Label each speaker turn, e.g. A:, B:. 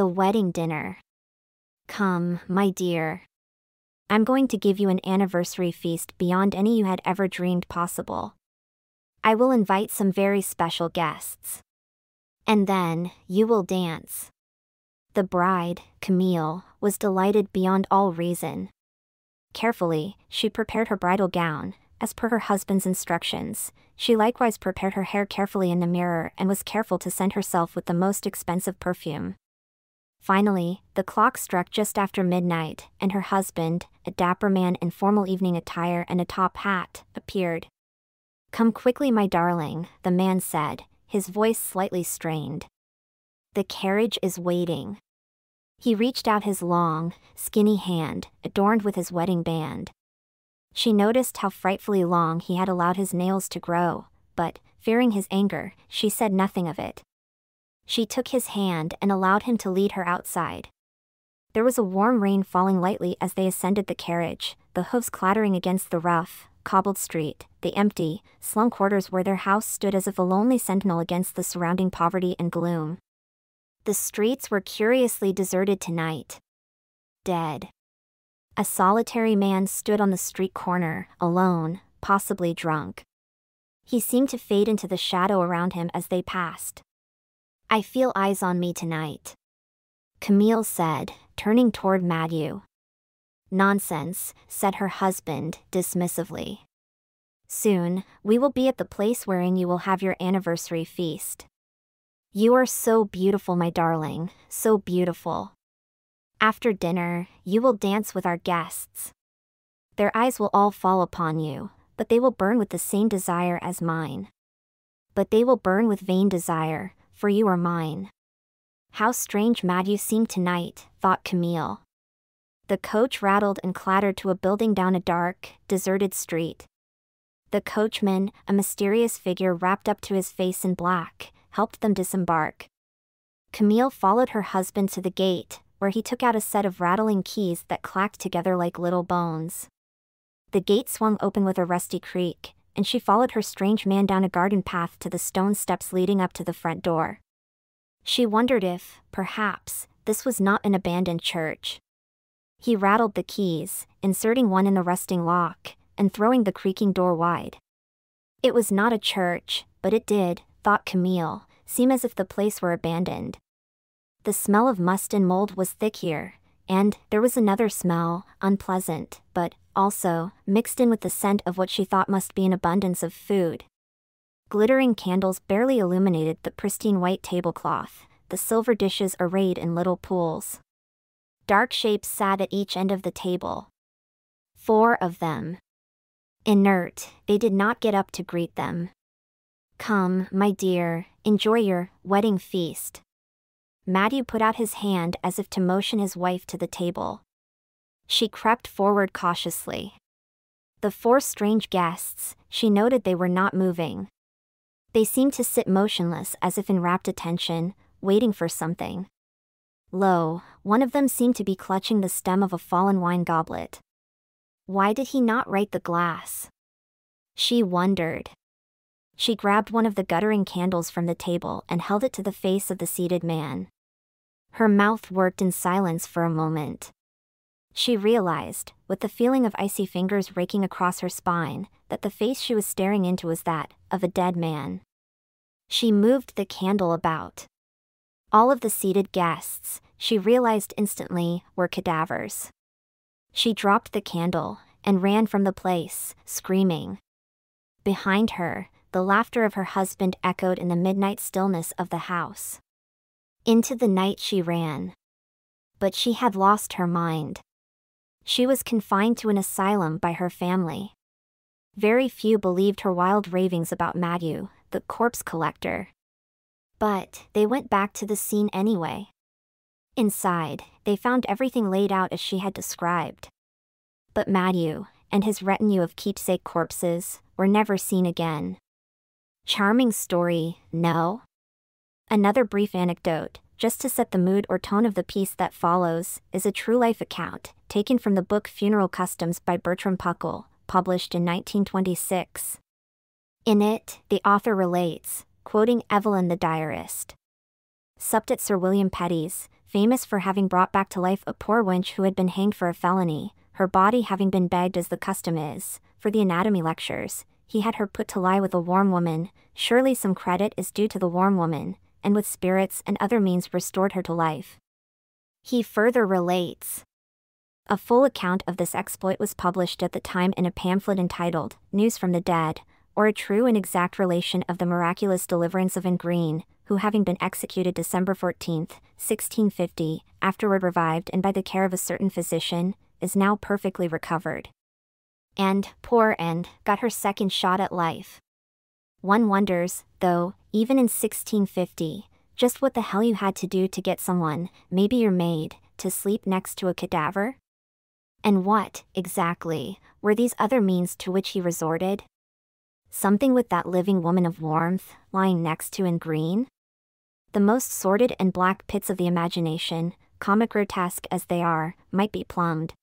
A: The wedding dinner. Come, my dear. I'm going to give you an anniversary feast beyond any you had ever dreamed possible. I will invite some very special guests. And then, you will dance. The bride, Camille, was delighted beyond all reason. Carefully, she prepared her bridal gown, as per her husband's instructions. She likewise prepared her hair carefully in the mirror and was careful to scent herself with the most expensive perfume. Finally, the clock struck just after midnight, and her husband, a dapper man in formal evening attire and a top hat, appeared. "Come quickly, my darling," the man said, his voice slightly strained. "The carriage is waiting." He reached out his long, skinny hand, adorned with his wedding band. She noticed how frightfully long he had allowed his nails to grow, but, fearing his anger, she said nothing of it. She took his hand and allowed him to lead her outside. There was a warm rain falling lightly as they ascended the carriage, the hooves clattering against the rough, cobbled street, the empty, slum quarters where their house stood as if a lonely sentinel against the surrounding poverty and gloom. The streets were curiously deserted tonight. Dead. A solitary man stood on the street corner, alone, possibly drunk. He seemed to fade into the shadow around him as they passed. "I feel eyes on me tonight," Camille said, turning toward Mathieu. "Nonsense," said her husband, dismissively. "Soon, we will be at the place wherein you will have your anniversary feast. You are so beautiful, my darling, so beautiful. After dinner, you will dance with our guests. Their eyes will all fall upon you, but they will burn with the same desire as mine. But they will burn with vain desire, for you are mine." How strange Mathieu seemed tonight, thought Camille. The coach rattled and clattered to a building down a dark, deserted street. The coachman, a mysterious figure wrapped up to his face in black, helped them disembark. Camille followed her husband to the gate, where he took out a set of rattling keys that clacked together like little bones. The gate swung open with a rusty creak, and she followed her strange man down a garden path to the stone steps leading up to the front door. She wondered if, perhaps, this was not an abandoned church. He rattled the keys, inserting one in the rusting lock, and throwing the creaking door wide. It was not a church, but it did, thought Camille, seem as if the place were abandoned. The smell of must and mold was thick here, and there was another smell, unpleasant, but, also, mixed in with the scent of what she thought must be an abundance of food. Glittering candles barely illuminated the pristine white tablecloth, the silver dishes arrayed in little pools. Dark shapes sat at each end of the table. 4 of them. Inert, they did not get up to greet them. "Come, my dear, enjoy your wedding feast." Mathieu put out his hand as if to motion his wife to the table. She crept forward cautiously. The 4 strange guests, she noted they were not moving. They seemed to sit motionless as if in rapt attention, waiting for something. Lo, one of them seemed to be clutching the stem of a fallen wine goblet. Why did he not right the glass? She wondered. She grabbed one of the guttering candles from the table and held it to the face of the seated man. Her mouth worked in silence for a moment. She realized, with the feeling of icy fingers raking across her spine, that the face she was staring into was that of a dead man. She moved the candle about. All of the seated guests, she realized instantly, were cadavers. She dropped the candle and ran from the place, screaming. Behind her, the laughter of her husband echoed in the midnight stillness of the house. Into the night she ran. But she had lost her mind. She was confined to an asylum by her family. Very few believed her wild ravings about Mathieu, the corpse collector. But they went back to the scene anyway. Inside, they found everything laid out as she had described. But Mathieu, and his retinue of keepsake corpses, were never seen again. Charming story, no? Another brief anecdote, just to set the mood or tone of the piece that follows, is a true-life account, taken from the book Funeral Customs by Bertram Puckle, published in 1926. In it, the author relates, quoting Evelyn the diarist. Supped at Sir William Petty's, famous for having brought back to life a poor wench who had been hanged for a felony, her body having been bagged as the custom is. For the anatomy lectures, he had her put to lie with a warm woman. Surely some credit is due to the warm woman, and with spirits and other means restored her to life. He further relates. A full account of this exploit was published at the time in a pamphlet entitled News from the Dead, or a true and exact relation of the miraculous deliverance of Anne Green, who having been executed December 14, 1650, afterward revived and by the care of a certain physician, is now perfectly recovered. And, poor Anne, got her second shot at life. One wonders, though, even in 1650, just what the hell you had to do to get someone, maybe your maid, to sleep next to a cadaver? And what, exactly, were these other means to which he resorted? Something with that living woman of warmth, lying next to Anne Green? The most sordid and black pits of the imagination, comic grotesque as they are, might be plumbed.